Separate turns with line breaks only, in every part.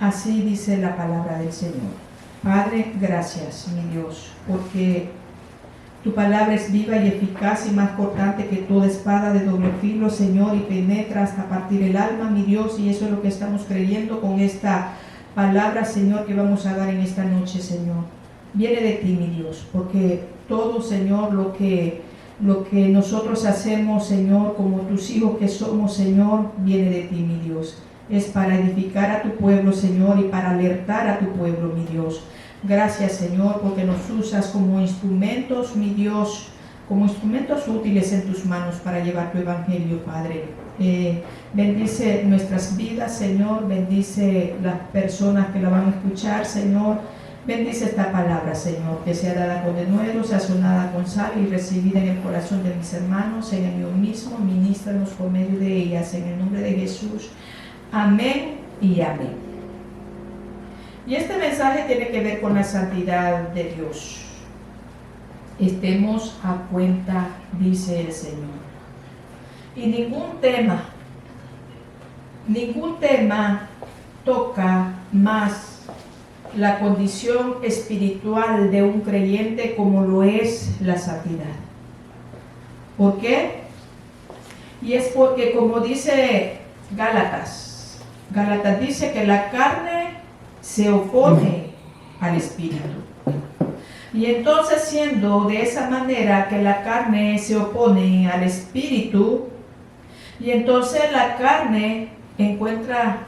Así dice la palabra del Señor. Padre, gracias, mi Dios, porque tu palabra es viva y eficaz y más cortante que toda espada de doble filo, Señor, y penetra hasta partir el alma, mi Dios, y eso es lo que estamos creyendo con esta palabra, Señor, que vamos a dar en esta noche, Señor. Viene de ti, mi Dios, porque todo, Señor, lo que nosotros hacemos, Señor, como tus hijos que somos, Señor, viene de ti, mi Dios. Es para edificar a tu pueblo, Señor, y para alertar a tu pueblo, mi Dios. Gracias, Señor, porque nos usas como instrumentos, mi Dios, como instrumentos útiles en tus manos para llevar tu evangelio, Padre. Bendice nuestras vidas, Señor, bendice las personas que la van a escuchar, Señor. Bendice esta palabra, Señor, que sea dada con denuedo, sazonada con sal y recibida en el corazón de mis hermanos, en el mío mismo. Ministranos por medio de ellas, en el nombre de Jesús. Amén y amén. Y este mensaje tiene que ver con la santidad de Dios. Estemos a cuenta, dice el Señor. Y ningún tema toca más la condición espiritual de un creyente como lo es la santidad. ¿Por qué? Y es porque, como dice Gálatas dice que la carne se opone al espíritu. Y entonces, siendo de esa manera que la carne se opone al espíritu, y entonces la carne encuentra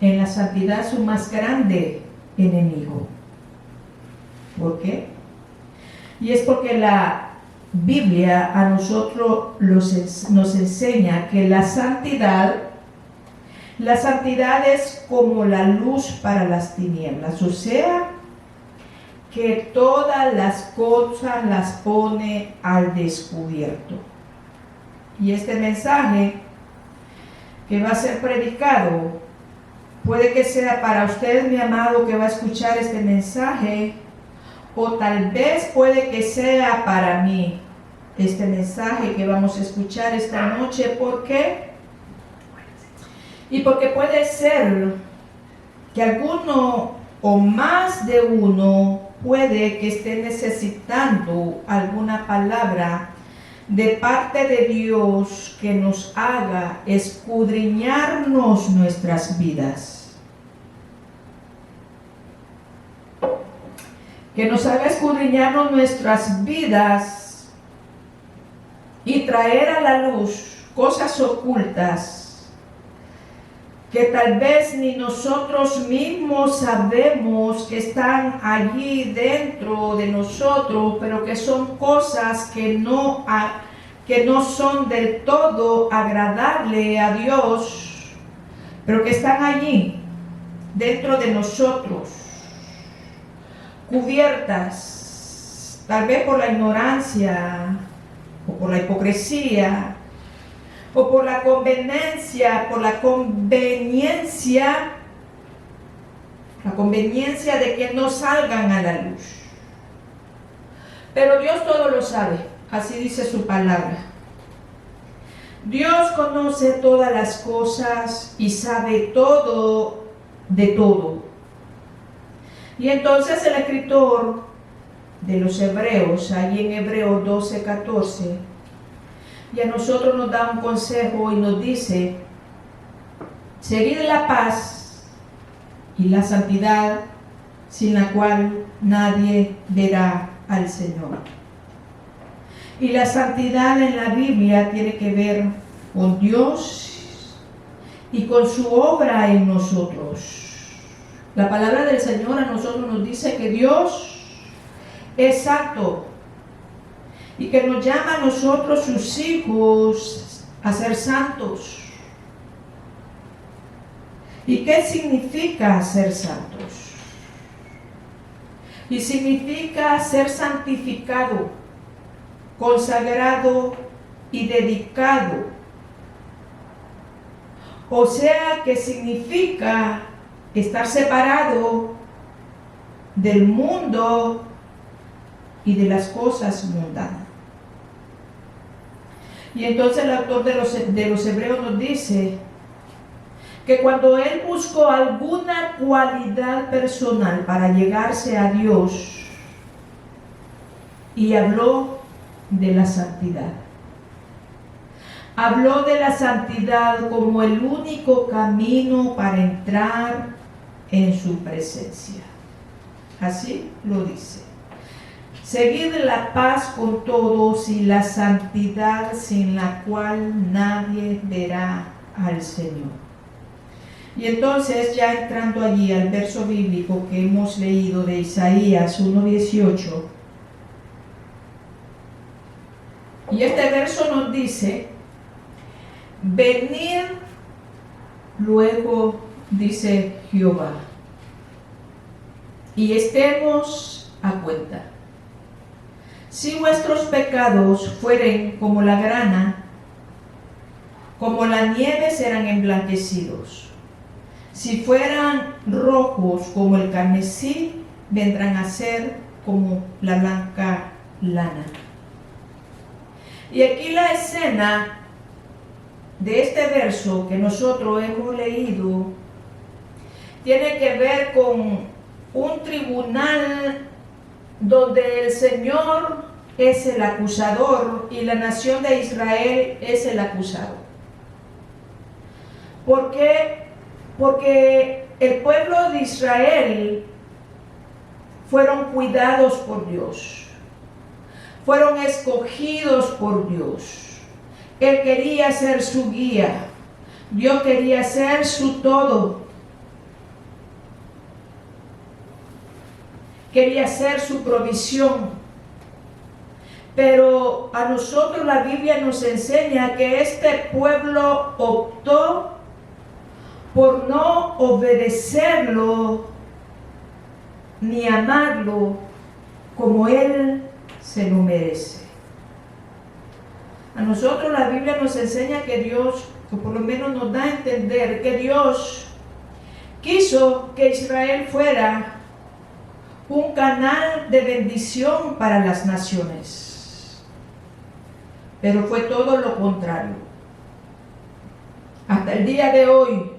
en la santidad su más grande enemigo. ¿Por qué? Y es porque la Biblia a nosotros nos enseña que la santidad es como la luz para las tinieblas, o sea, que todas las cosas las pone al descubierto. Y este mensaje que va a ser predicado, puede que sea para usted, mi amado, que va a escuchar este mensaje, o tal vez puede que sea para mí este mensaje que vamos a escuchar esta noche. ¿Por qué? Y porque puede ser que alguno o más de uno puede que esté necesitando alguna palabra de parte de Dios que nos haga escudriñarnos nuestras vidas. Que nos haga escudriñarnos nuestras vidas y traer a la luz cosas ocultas que tal vez ni nosotros mismos sabemos que están allí dentro de nosotros, pero que son cosas que no son del todo agradables a Dios, pero que están allí dentro de nosotros, cubiertas tal vez por la ignorancia o por la hipocresía, o por la conveniencia de que no salgan a la luz. Pero Dios todo lo sabe, así dice su palabra. Dios conoce todas las cosas y sabe todo de todo. Y entonces el escritor de los Hebreos, ahí en Hebreos 12:14, y a nosotros nos da un consejo y nos dice: seguid la paz y la santidad, sin la cual nadie verá al Señor. Y la santidad en la Biblia tiene que ver con Dios y con su obra en nosotros. La palabra del Señor a nosotros nos dice que Dios es santo y que nos llama a nosotros, sus hijos, a ser santos. ¿Y qué significa ser santos? Y significa ser santificado, consagrado y dedicado. O sea que significa estar separado del mundo y de las cosas mundanas. Y entonces el autor de los Hebreos nos dice que cuando él buscó alguna cualidad personal para llegarse a Dios, y habló de la santidad. Habló de la santidad como el único camino para entrar en su presencia. Así lo dice. Seguid la paz con todos y la santidad sin la cual nadie verá al Señor. Y entonces, ya entrando allí al verso bíblico que hemos leído de Isaías 1:18, y este verso nos dice: venid luego, dice Jehová, y estemos a cuenta. Si vuestros pecados fueren como la grana, como la nieve serán emblanquecidos. Si fueran rojos como el carmesí, vendrán a ser como la blanca lana. Y aquí la escena de este verso que nosotros hemos leído tiene que ver con un tribunal donde el Señor es el acusador y la nación de Israel es el acusado. ¿Por qué? Porque el pueblo de Israel fueron cuidados por Dios, fueron escogidos por Dios. Él quería ser su guía, Dios quería ser su todo, quería ser su provisión. Pero a nosotros la Biblia nos enseña que este pueblo optó por no obedecerlo ni amarlo como Él se lo merece. A nosotros la Biblia nos enseña que Dios, o por lo menos nos da a entender que Dios quiso que Israel fuera un canal de bendición para las naciones. Pero fue todo lo contrario. Hasta el día de hoy,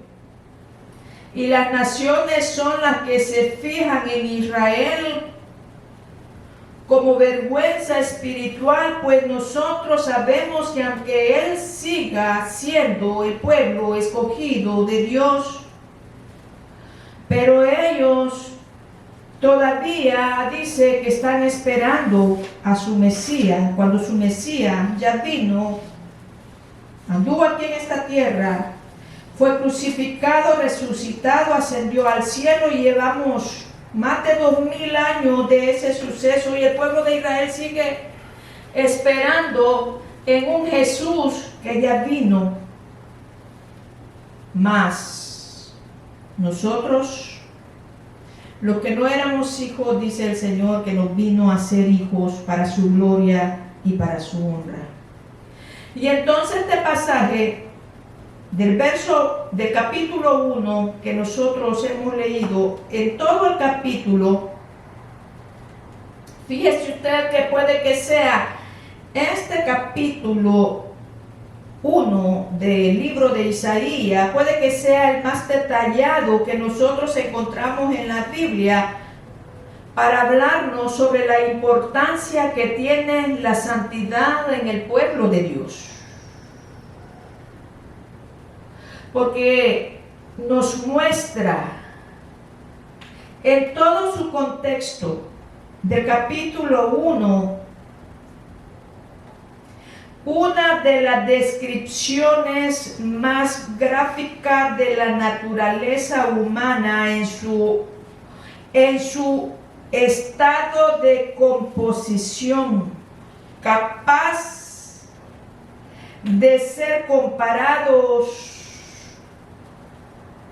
y las naciones son las que se fijan en Israel como vergüenza espiritual, pues nosotros sabemos que aunque Él siga siendo el pueblo escogido de Dios, pero ellos todavía dice que están esperando a su Mesías. Cuando su Mesías ya vino, anduvo aquí en esta tierra, fue crucificado, resucitado, ascendió al cielo, y llevamos más de 2000 años de ese suceso, y el pueblo de Israel sigue esperando en un Jesús que ya vino. Mas nosotros, los que no éramos hijos, dice el Señor, que nos vino a ser hijos para su gloria y para su honra. Y entonces este pasaje del verso del capítulo 1 que nosotros hemos leído, en todo el capítulo, fíjese usted que puede que sea este capítulo 1 del libro de Isaías, puede que sea el más detallado que nosotros encontramos en la Biblia para hablarnos sobre la importancia que tiene la santidad en el pueblo de Dios. Porque nos muestra en todo su contexto del capítulo 1 una de las descripciones más gráficas de la naturaleza humana en su estado de composición, capaz de ser comparados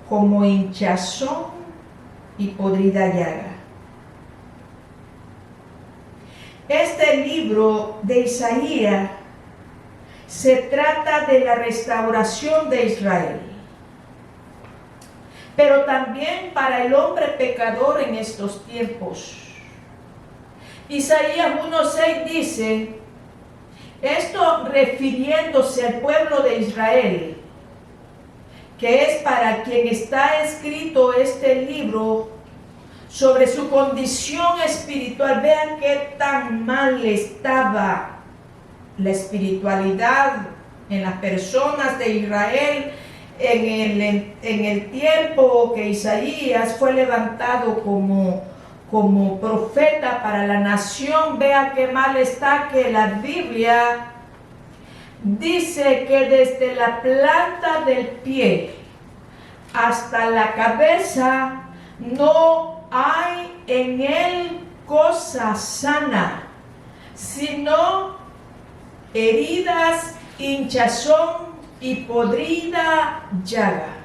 como hinchazón y podrida llaga. Este libro de Isaías se trata de la restauración de Israel, pero también para el hombre pecador en estos tiempos. Isaías 1:6 dice, esto refiriéndose al pueblo de Israel, que es para quien está escrito este libro, sobre su condición espiritual. Vean qué tan mal estaba la espiritualidad en las personas de Israel en el tiempo que Isaías fue levantado como profeta para la nación. Vean qué mal está, que la Biblia dice que desde la planta del pie hasta la cabeza no hay en él cosa sana, sino heridas, hinchazón y podrida llaga.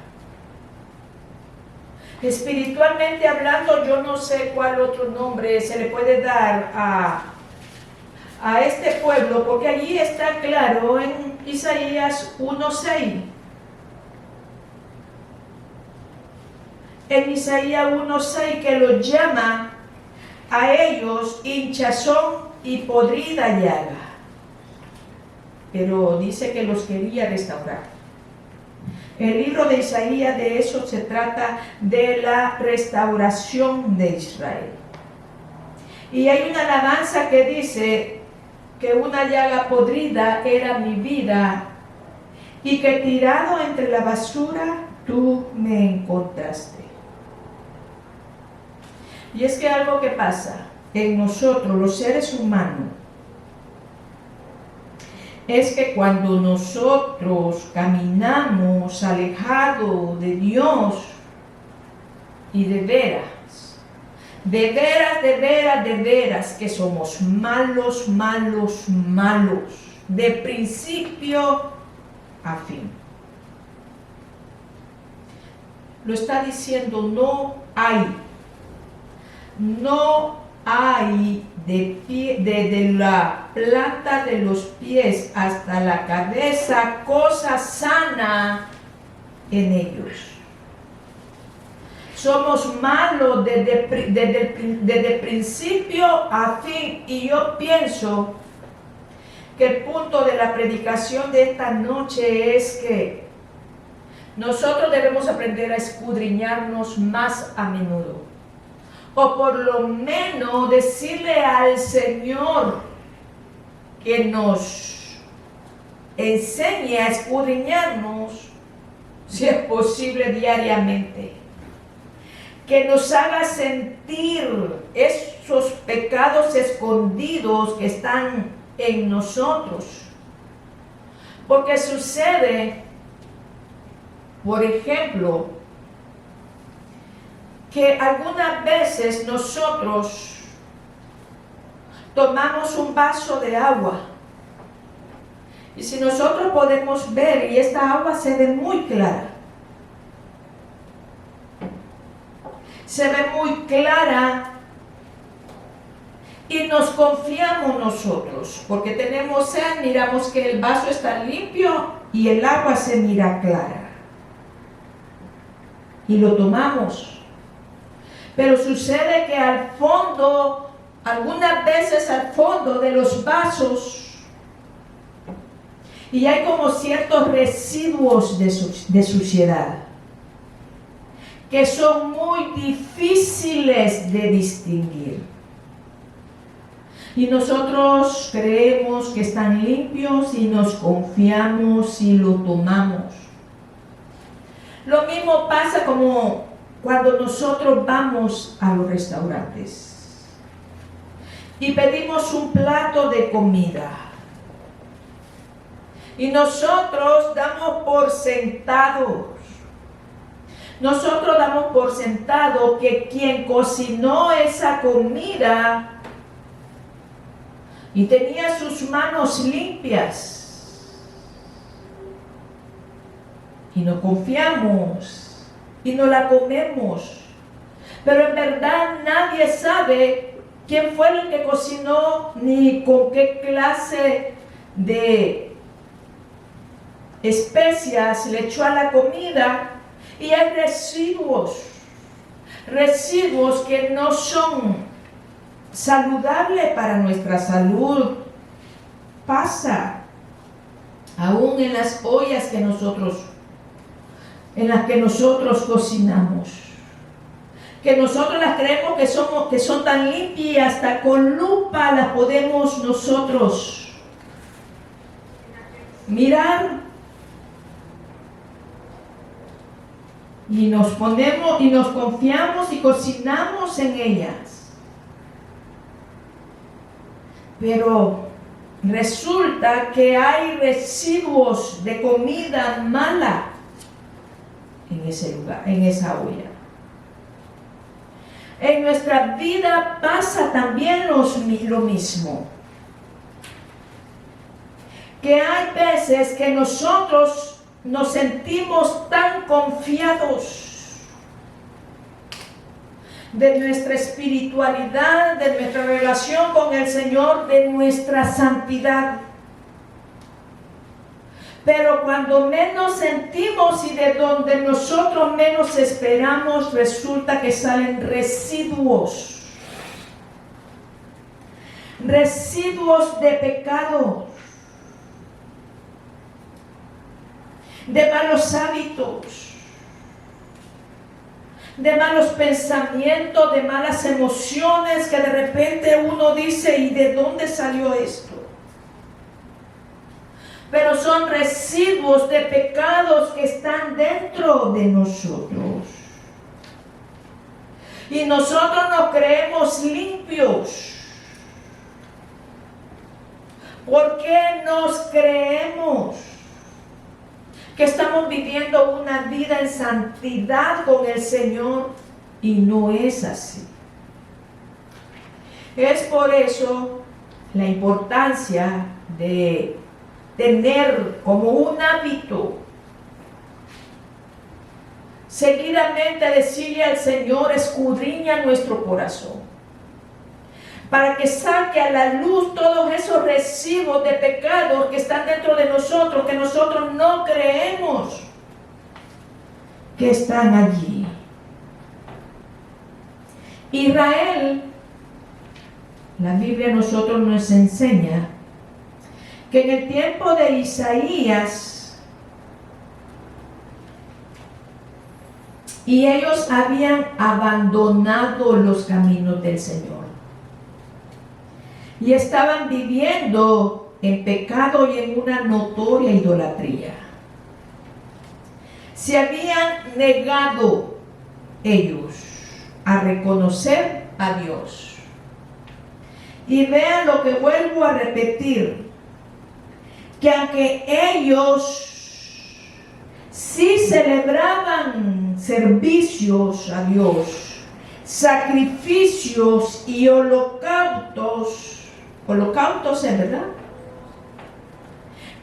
Espiritualmente hablando, yo no sé cuál otro nombre se le puede dar a este pueblo, porque allí está claro en Isaías 1:6. En Isaías 1:6 que lo llama a ellos hinchazón y podrida llaga. Pero dice que los quería restaurar. El libro de Isaías de eso se trata, de la restauración de Israel. Y hay una alabanza que dice que una llaga podrida era mi vida y que tirado entre la basura tú me encontraste. Y es que algo que pasa en nosotros, los seres humanos, es que cuando nosotros caminamos alejados de Dios y de veras que somos malos, de principio a fin. Lo está diciendo, no hay desde la planta de los pies hasta la cabeza cosa sana en ellos. Somos malos desde principio a fin, y yo pienso que el punto de la predicación de esta noche es que nosotros debemos aprender a escudriñarnos más a menudo, o por lo menos decirle al Señor que nos enseñe a escudriñarnos, si es posible diariamente, que nos haga sentir esos pecados escondidos que están en nosotros. Porque sucede, por ejemplo, que algunas veces nosotros tomamos un vaso de agua, y si nosotros podemos ver, y esta agua se ve muy clara, y nos confiamos nosotros, porque tenemos sed, miramos que el vaso está limpio y el agua se mira clara, y lo tomamos. Pero sucede que al fondo, algunas veces al fondo de los vasos, y hay como ciertos residuos de suciedad, que son muy difíciles de distinguir. Y nosotros creemos que están limpios y nos confiamos y lo tomamos. Lo mismo pasa como cuando nosotros vamos a los restaurantes y pedimos un plato de comida. Y nosotros damos por sentado que quien cocinó esa comida y tenía sus manos limpias, y nos confiamos y no la comemos, pero en verdad nadie sabe quién fue el que cocinó ni con qué clase de especias le echó a la comida, y hay residuos que no son saludables para nuestra salud. Pasa aún en las ollas que nosotros en las que nosotros cocinamos, que nosotros las creemos que son tan limpias, hasta con lupa las podemos nosotros mirar, y nos ponemos y nos confiamos y cocinamos en ellas. Pero resulta que hay residuos de comida mala en ese lugar, en esa olla. En nuestra vida pasa también lo mismo. Que hay veces que nosotros nos sentimos tan confiados de nuestra espiritualidad, de nuestra relación con el Señor, de nuestra santidad. Pero cuando menos sentimos y de donde nosotros menos esperamos, resulta que salen residuos de pecado, de malos hábitos, de malos pensamientos, de malas emociones, que de repente uno dice, ¿y de dónde salió esto? Pero son residuos de pecados que están dentro de nosotros. Y nosotros nos creemos limpios. ¿Por qué nos creemos que estamos viviendo una vida en santidad con el Señor? Y no es así. Es por eso la importancia de tener como un hábito seguidamente decirle al Señor: escudriña nuestro corazón, para que saque a la luz todos esos residuos de pecado que están dentro de nosotros, que nosotros no creemos que están allí. Israel, la Biblia a nosotros nos enseña que en el tiempo de Isaías, y ellos habían abandonado los caminos del Señor y estaban viviendo en pecado y en una notoria idolatría. Se habían negado ellos a reconocer a Dios. Y vean lo que vuelvo a repetir, que aunque ellos sí celebraban servicios a Dios, sacrificios y holocaustos es verdad,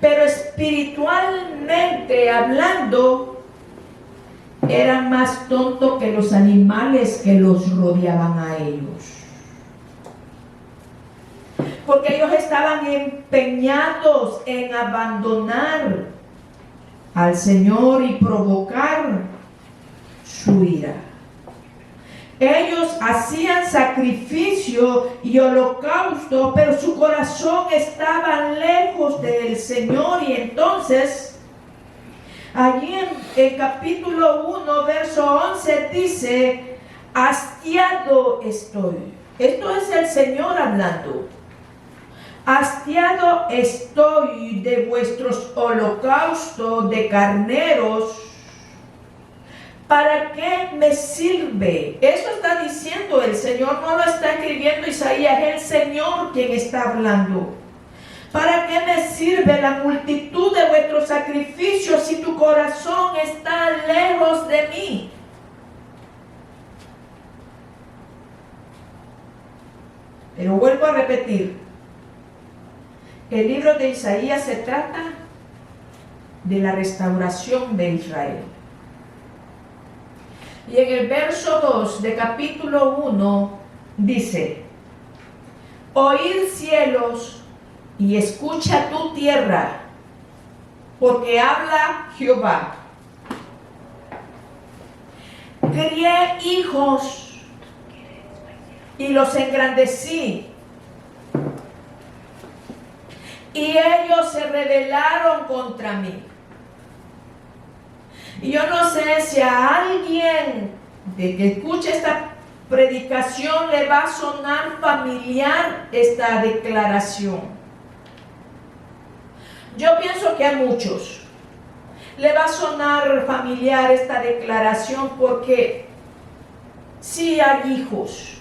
pero espiritualmente hablando eran más tontos que los animales que los rodeaban a ellos. Porque ellos estaban empeñados en abandonar al Señor y provocar su ira. Ellos hacían sacrificio y holocausto, pero su corazón estaba lejos del Señor. Y entonces, allí en capítulo 1, verso 11 dice: hastiado estoy. Esto es el Señor hablando. Hastiado estoy de vuestros holocaustos de carneros. ¿Para qué me sirve? Eso está diciendo el Señor, no lo está escribiendo Isaías, es el Señor quien está hablando. ¿Para qué me sirve la multitud de vuestros sacrificios si tu corazón está lejos de mí? Pero vuelvo a repetir, el libro de Isaías se trata de la restauración de Israel. Y en el verso 2 de capítulo 1 dice: oíd cielos y escucha tu tierra, porque habla Jehová. Crié hijos y los engrandecí, y ellos se rebelaron contra mí. Y yo no sé si a alguien de que escuche esta predicación le va a sonar familiar esta declaración. Yo pienso que a muchos le va a sonar familiar esta declaración porque sí hay hijos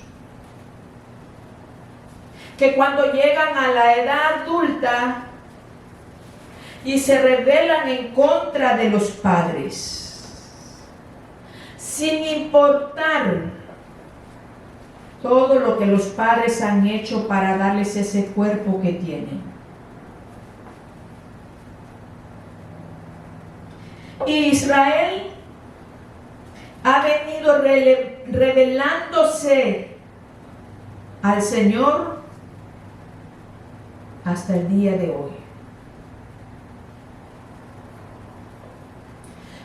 que cuando llegan a la edad adulta y se rebelan en contra de los padres, sin importar todo lo que los padres han hecho para darles ese cuerpo que tienen. Israel ha venido revelándose al Señor hasta el día de hoy.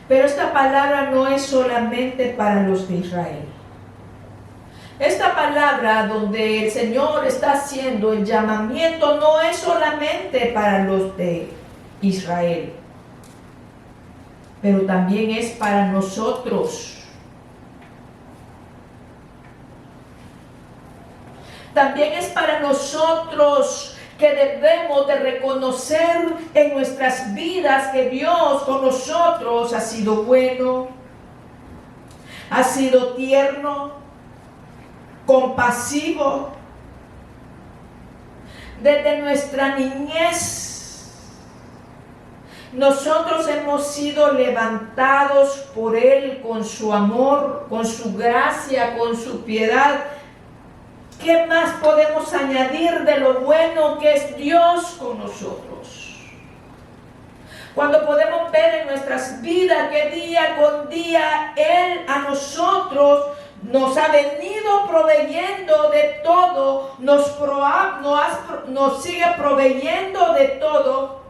Pero esta palabra no es solamente para los de Israel. Esta palabra donde el Señor está haciendo el llamamiento no es solamente para los de Israel, pero también es para nosotros. También es para nosotros que debemos de reconocer en nuestras vidas que Dios con nosotros ha sido bueno, ha sido tierno, compasivo. Desde nuestra niñez nosotros hemos sido levantados por Él con su amor, con su gracia, con su piedad. ¿Qué más podemos añadir de lo bueno que es Dios con nosotros? Cuando podemos ver en nuestras vidas que día con día Él a nosotros nos ha venido proveyendo de todo, nos sigue proveyendo de todo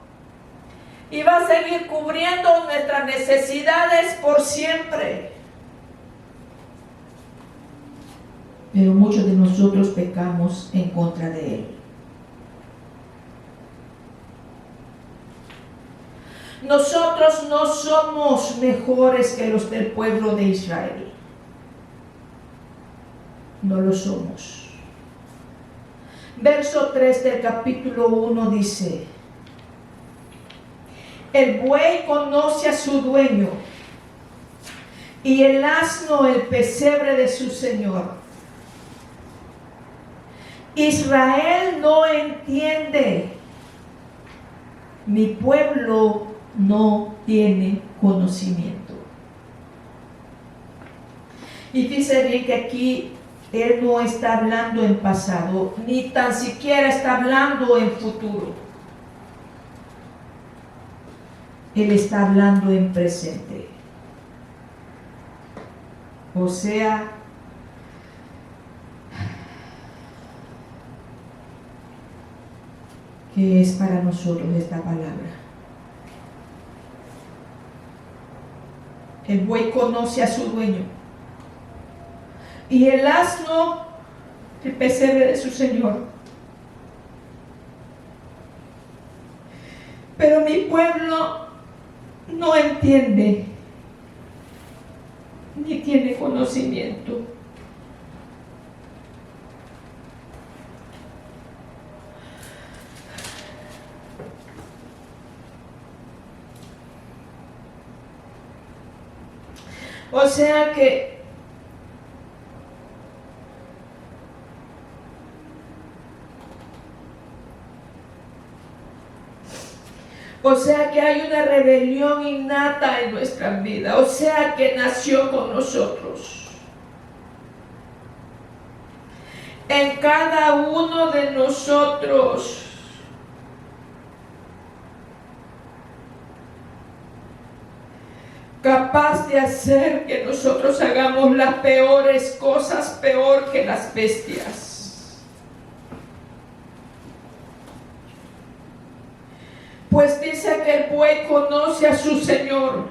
y va a seguir cubriendo nuestras necesidades por siempre. Pero muchos de nosotros pecamos en contra de Él. Nosotros no somos mejores que los del pueblo de Israel. No lo somos. Verso 3 del capítulo 1 dice: el buey conoce a su dueño y el asno el pesebre de su señor. Israel no entiende, mi pueblo no tiene conocimiento. Y dice bien que aquí Él no está hablando en pasado, ni tan siquiera está hablando en futuro. Él está hablando en presente. O sea, ¿qué es para nosotros esta palabra? El buey conoce a su dueño y el asno el pesebre de su señor. Pero mi pueblo no entiende ni tiene conocimiento. O sea que hay una rebelión innata en nuestra vida, o sea que nació con nosotros. En cada uno de nosotros capaz de hacer que nosotros hagamos las peores cosas, peor que las bestias. Pues dice que el buey conoce a su Señor.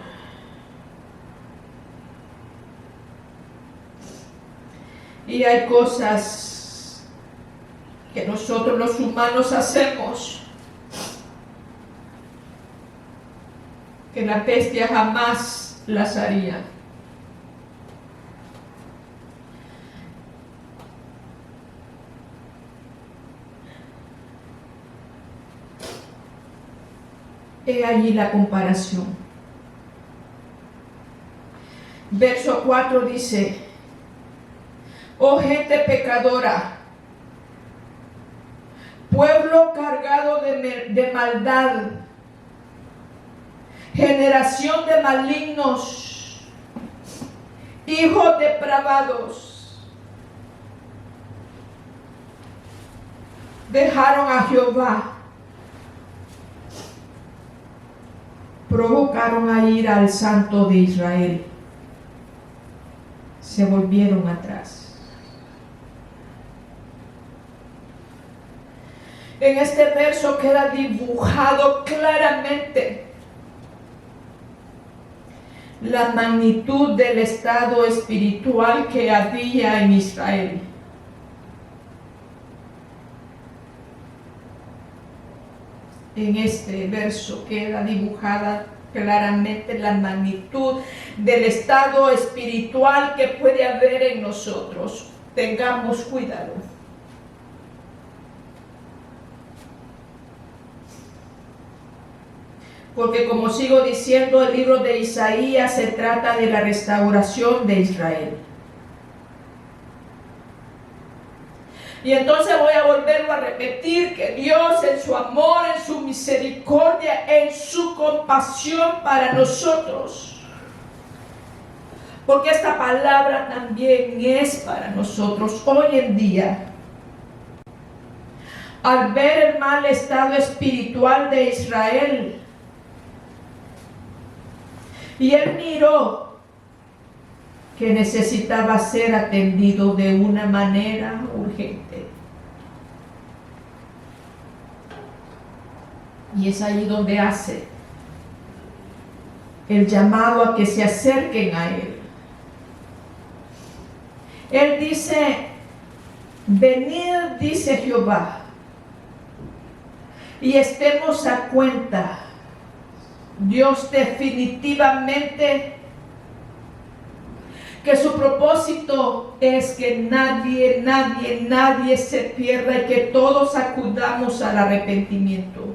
Y hay cosas que nosotros los humanos hacemos que la bestia jamás las haría. He allí la comparación. Verso 4 dice: oh gente pecadora, pueblo cargado de maldad, generación de malignos, hijos depravados, dejaron a Jehová, provocaron a ir al Santo de Israel, se volvieron atrás. En este verso queda dibujado claramente la magnitud del estado espiritual que había en Israel. En este verso queda dibujada claramente la magnitud del estado espiritual que puede haber en nosotros. Tengamos cuidado. Porque como sigo diciendo, el libro de Isaías se trata de la restauración de Israel. Y entonces voy a volverlo a repetir, que Dios en su amor, en su misericordia, en su compasión para nosotros, porque esta palabra también es para nosotros hoy en día, al ver el mal estado espiritual de Israel, y él miró que necesitaba ser atendido de una manera urgente. Y es ahí donde hace el llamado a que se acerquen a él. Él dice: venid, dice Jehová, y estemos a cuenta. Dios definitivamente que su propósito es que nadie se pierda y que todos acudamos al arrepentimiento.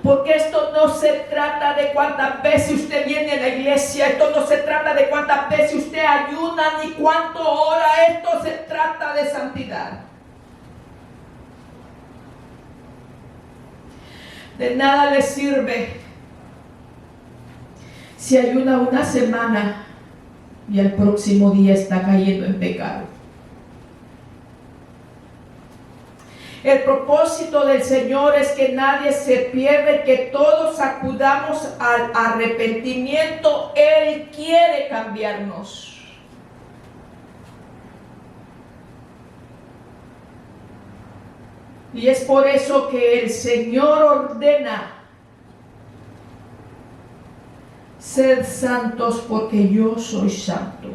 Porque esto no se trata de cuántas veces usted viene a la iglesia, esto no se trata de cuántas veces usted ayuna, ni cuánto ora, esto se trata de santidad. De nada le sirve si ayuna una semana y al próximo día está cayendo en pecado. El propósito del Señor es que nadie se pierda y que todos acudamos al arrepentimiento. Él quiere cambiarnos. Y es por eso que el Señor ordena: sed santos porque yo soy santo.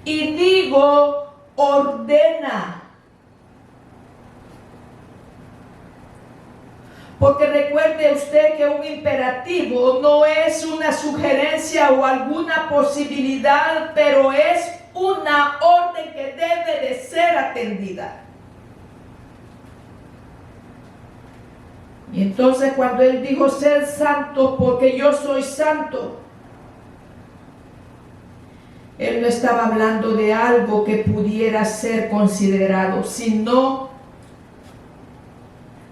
Y digo, ordena. Porque recuerde usted que un imperativo no es una sugerencia o alguna posibilidad, pero es una orden que debe de ser atendida. Y entonces cuando él dijo ser santo porque yo soy santo, él no estaba hablando de algo que pudiera ser considerado, sino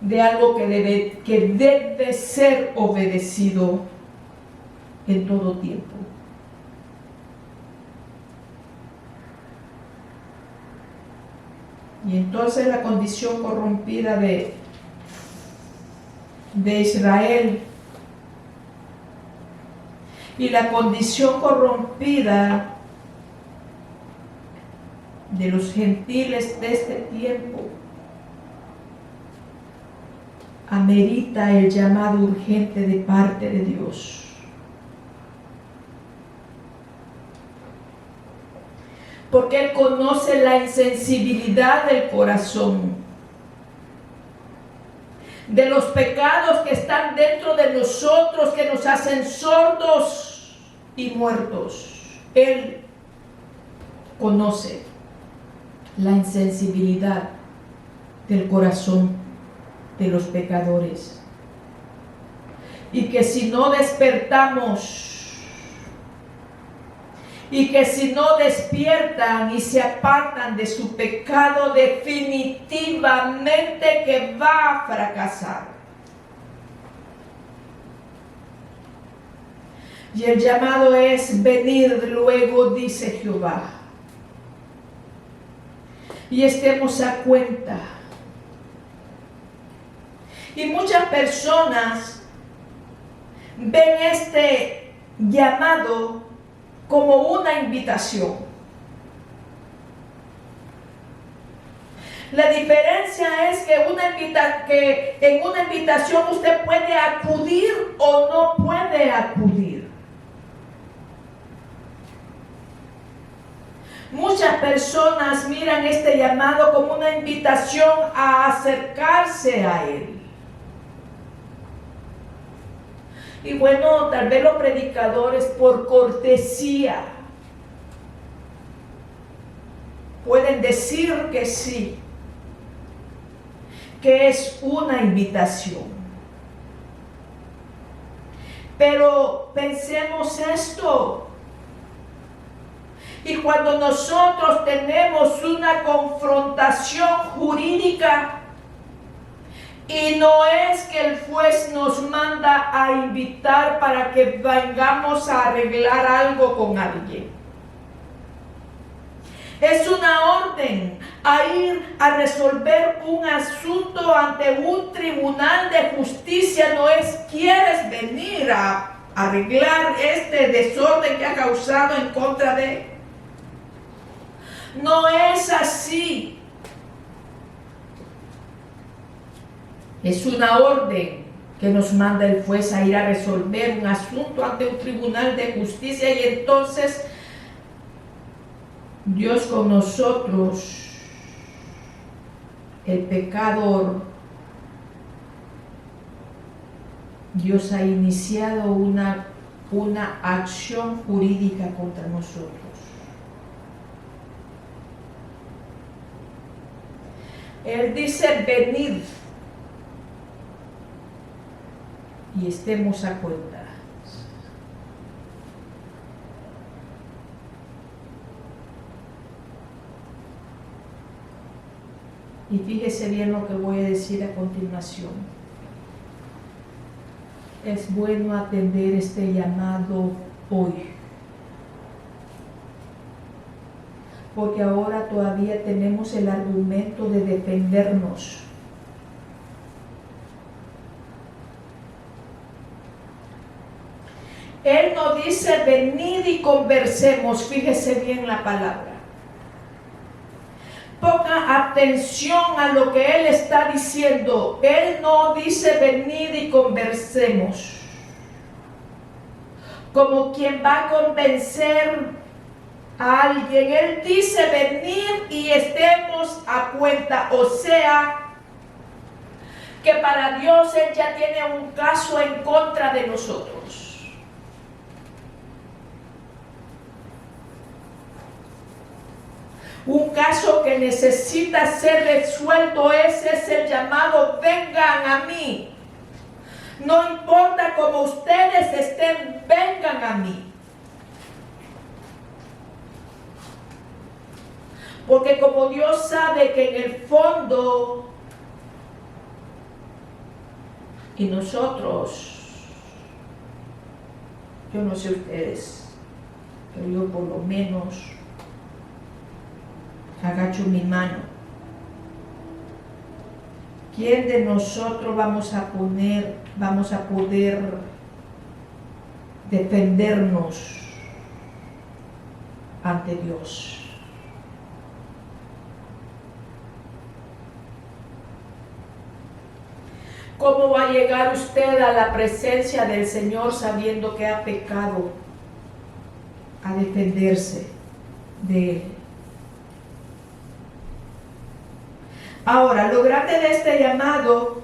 de algo que debe ser obedecido en todo tiempo. Y entonces la condición corrompida de Israel y la condición corrompida de los gentiles de este tiempo amerita el llamado urgente de parte de Dios. Porque Él conoce la insensibilidad del corazón. de los pecados que están dentro de nosotros, que nos hacen sordos y muertos. Él conoce la insensibilidad del corazón de los pecadores. Y que si no despertamos, y que si no despiertan y se apartan de su pecado, definitivamente que va a fracasar. Y el llamado es: venid luego, dice Jehová. Y estemos a cuenta. Y muchas personas ven este llamado como una invitación. La diferencia es que en una invitación usted puede acudir o no puede acudir. Muchas personas miran este llamado como una invitación a acercarse a Él. Y bueno, tal vez los predicadores por cortesía pueden decir que sí, que es una invitación. Pero pensemos esto. Y cuando nosotros tenemos una confrontación jurídica, y no es que el juez nos manda a invitar para que vengamos a arreglar algo con alguien. Es una orden a ir a resolver un asunto ante un tribunal de justicia. No es: ¿quieres venir a arreglar este desorden que ha causado en contra de él? No es así. Es una orden que nos manda el juez a ir a resolver un asunto ante un tribunal de justicia, y entonces Dios con nosotros, el pecador, Dios ha iniciado una acción jurídica contra nosotros. Él dice: venid y estemos a cuenta. Y fíjese bien lo que voy a decir a continuación. Es bueno atender este llamado hoy, porque ahora todavía tenemos el argumento de defendernos. Él no dice: venid y conversemos. Fíjese bien la palabra. Ponga atención a lo que Él está diciendo. Él no dice: venid y conversemos, como quien va a convencer a alguien. Él dice: venid y estemos a cuenta. O sea, que para Dios Él ya tiene un caso en contra de nosotros. Un caso que necesita ser resuelto. Ese es el llamado: vengan a mí. No importa cómo ustedes estén, vengan a mí. Porque como Dios sabe que en el fondo, y nosotros, yo no sé ustedes, pero yo por lo menos agacho mi mano. ¿Quién de nosotros vamos a poder defendernos ante Dios? ¿Cómo va a llegar usted a la presencia del Señor sabiendo que ha pecado, a defenderse de Él? Ahora, lo grande de este llamado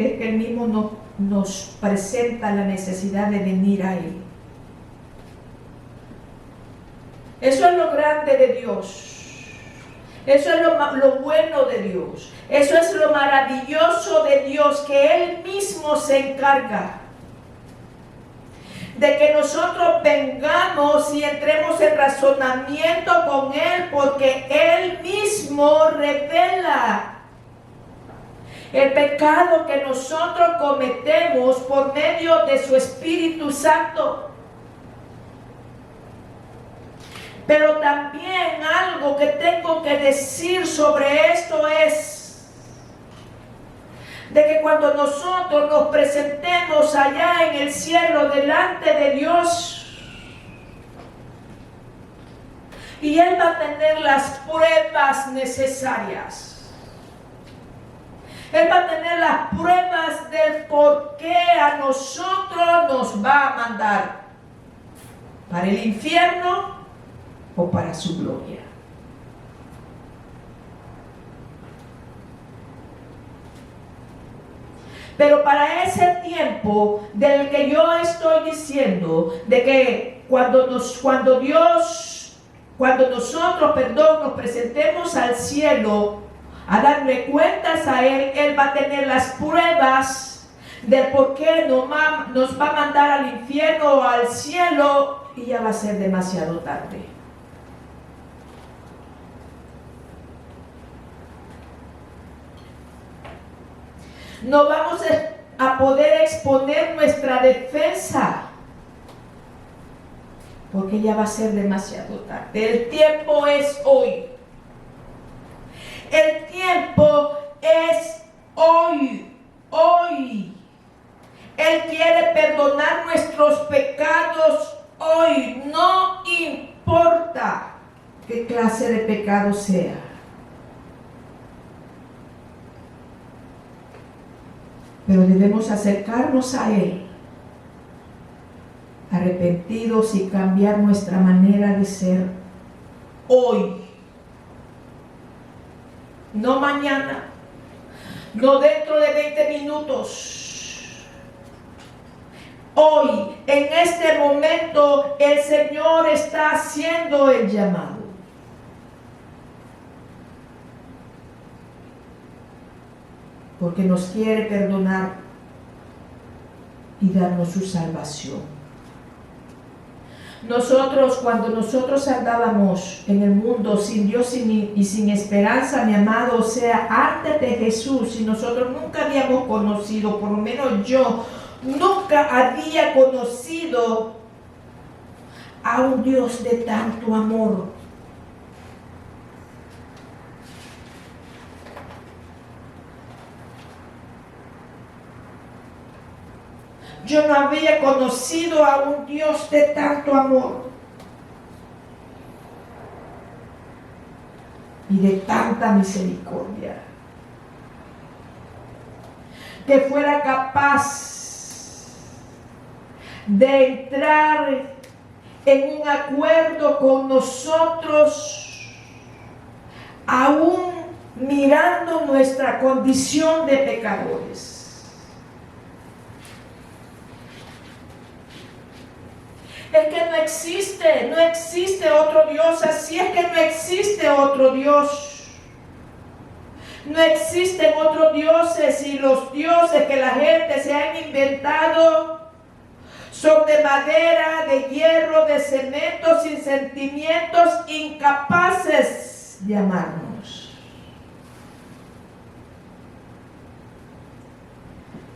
es que Él mismo nos presenta la necesidad de venir a Él. Eso es lo grande de Dios. Eso es lo bueno de Dios. Eso es lo maravilloso de Dios, que Él mismo se encarga de que nosotros vengamos y entremos en razonamiento con Él, porque Él mismo revela el pecado que nosotros cometemos por medio de su Espíritu Santo. Pero también algo que tengo que decir sobre esto es de que cuando nosotros nos presentemos allá en el cielo delante de Dios, y Él va a tener las pruebas necesarias. Él va a tener las pruebas del por qué a nosotros nos va a mandar para el infierno o para su gloria. Pero para ese tiempo del que yo estoy diciendo, de que cuando nosotros, nos presentemos al cielo a darle cuentas a Él, Él va a tener las pruebas del por qué nos va a mandar al infierno o al cielo, y ya va a ser demasiado tarde. No vamos a poder exponer nuestra defensa, porque ya va a ser demasiado tarde. El tiempo es hoy. El tiempo es hoy. Hoy. Él quiere perdonar nuestros pecados hoy. No importa qué clase de pecado sea. Pero debemos acercarnos a Él, arrepentidos, y cambiar nuestra manera de ser hoy. No mañana, no dentro de 20 minutos. Hoy, en este momento, el Señor está haciendo el llamado. Porque nos quiere perdonar y darnos su salvación. Cuando nosotros andábamos en el mundo sin Dios y sin esperanza, mi amado, o sea, antes de Jesús, y nosotros nunca habíamos conocido, por lo menos yo, nunca había conocido a un Dios de tanto amor. Yo no había conocido a un Dios de tanto amor y de tanta misericordia, que fuera capaz de entrar en un acuerdo con nosotros, aún mirando nuestra condición de pecadores. Es que no existe otro Dios, así es que no existe otro Dios. No existen otros dioses, y los dioses que la gente se ha inventado son de madera, de hierro, de cemento, sin sentimientos, incapaces de amarnos.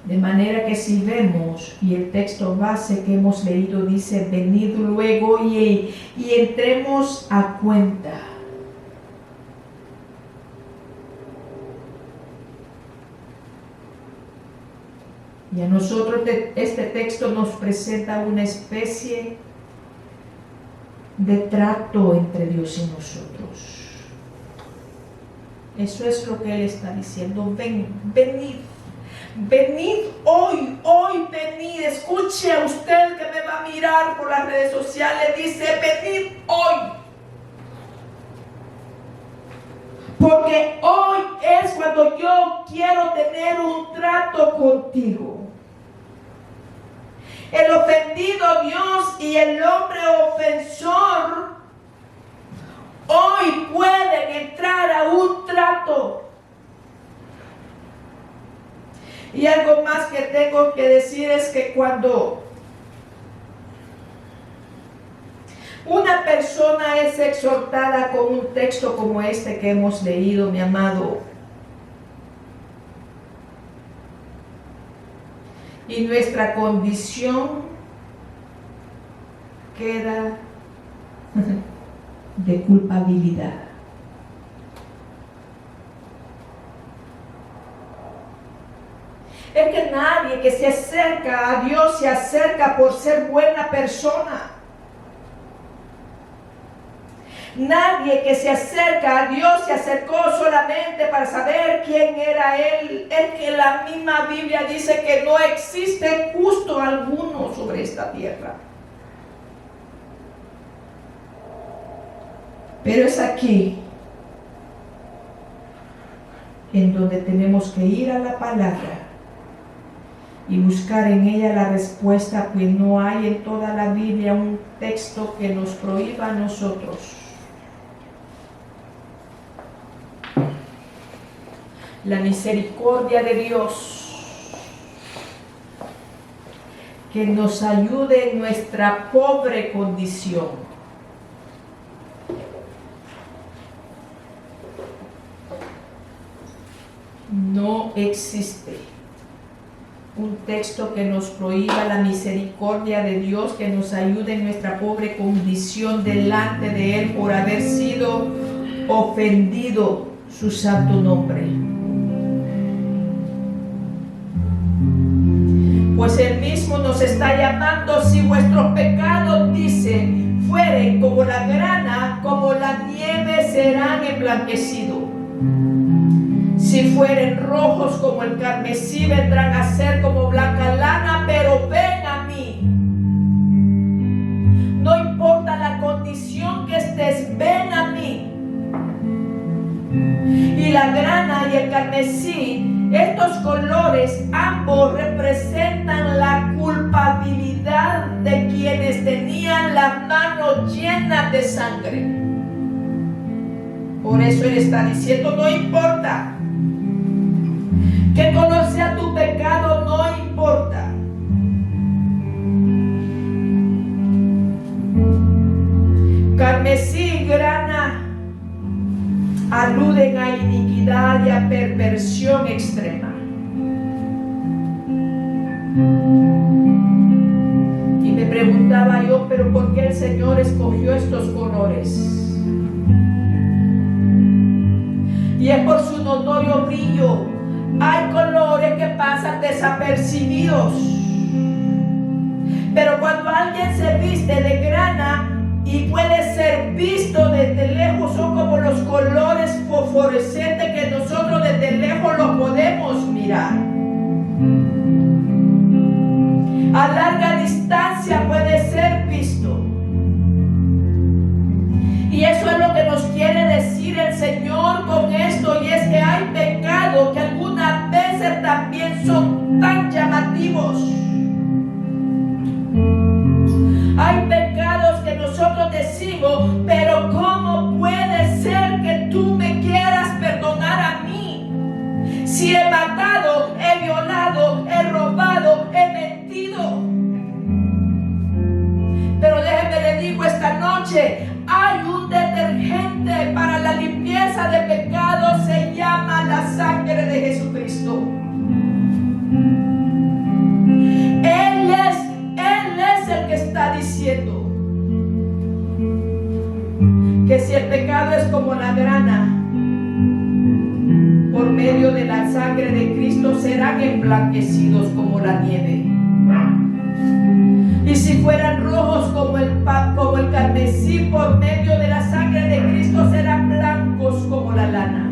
De manera que si vemos, y el texto base que hemos leído dice, venid luego y entremos a cuenta. Y a nosotros este texto nos presenta una especie de trato entre Dios y nosotros. Eso es lo que Él está diciendo. Venid. Venid hoy, venid. Escuche a usted que me va a mirar por las redes sociales. Dice, venid hoy. Porque hoy es cuando yo quiero tener un trato contigo. El ofendido Dios y el hombre ofensor hoy pueden entrar a un trato. Y algo más que tengo que decir es que cuando una persona es exhortada con un texto como este que hemos leído, mi amado, y nuestra condición queda de culpabilidad. Es que nadie que se acerca a Dios se acerca por ser buena persona. Nadie que se acerca a Dios se acercó solamente para saber quién era Él. Es que la misma Biblia dice que no existe justo alguno sobre esta tierra. Pero es aquí en donde tenemos que ir a la palabra y buscar en ella la respuesta, pues no hay en toda la Biblia un texto que nos prohíba a nosotros la misericordia de Dios, que nos ayude en nuestra pobre condición. No existe un texto que nos prohíba la misericordia de Dios, que nos ayude en nuestra pobre condición delante de Él por haber sido ofendido su santo nombre. Pues Él mismo nos está llamando: si vuestros pecados, dice, fueren como la grana, como la nieve, serán emblanquecidos. Si fueren rojos como el carmesí, vendrán a ser como blanca lana. Pero ven a mí. No importa la condición que estés, ven a mí. Y la grana y el carmesí, estos colores ambos representan la culpabilidad de quienes tenían las manos llenas de sangre. Por eso Él está diciendo: no importa que color sea tu pecado, no importa. Carmesí y grana aluden a iniquidad y a perversión extrema. Y me preguntaba yo: ¿pero por qué el Señor escogió estos colores? Y es por su notorio brillo. Hay colores que pasan desapercibidos, pero cuando alguien se viste de grana y puede ser visto desde lejos, son como los colores fosforescentes que nosotros desde lejos los podemos mirar. A larga distancia puede ser visto. Y eso es lo que nos quiere decir el Señor con esto, y es que hay pecados que algunas veces también son tan llamativos. Hay pecados que nosotros decimos: pero ¿cómo puede ser que tú me quieras perdonar a mí? Si he matado, he violado, he robado, he mentido. Pero déjeme le digo esta noche: hay un detergente para la limpieza de pecados, se llama la sangre de Jesucristo. Él es el que está diciendo que si el pecado es como la grana, por medio de la sangre de Cristo serán emblanquecidos como la nieve. Y si fueran rojos como el carmesí, por medio de la sangre de Cristo serán blancos como la lana.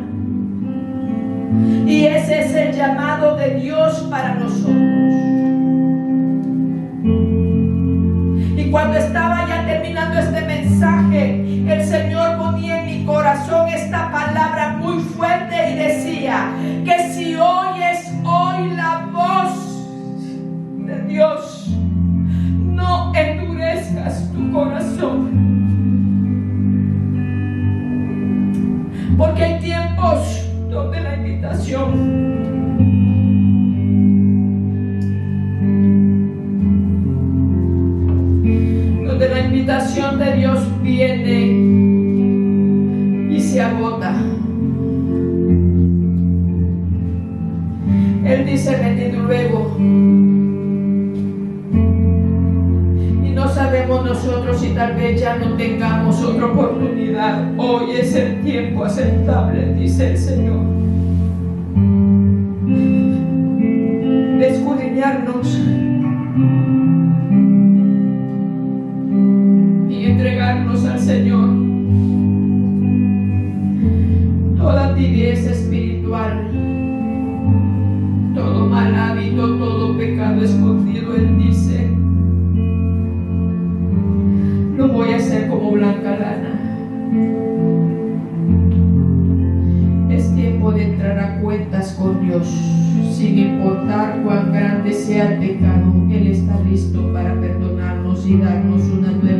Y ese es el llamado de Dios para nosotros. Y cuando estaba ya terminando este mensaje, el Señor ponía en mi corazón esta palabra muy fuerte y decía: Porque hay tiempos donde la invitación de Dios viene y se agota. Él dice: venid luego. Y no sabemos nosotros si tal vez ya no tengamos otra oportunidad. Hoy es el tiempo aceptable, dice el Señor, de escudriñarnos y entregarnos al Señor. Toda tibieza espiritual, todo mal hábito, todo pecado escondido, Él dice: lo voy a hacer como blanca lana. Es tiempo de entrar a cuentas con Dios. Sin importar cuán grande sea el pecado, Él está listo para perdonarnos y darnos una nueva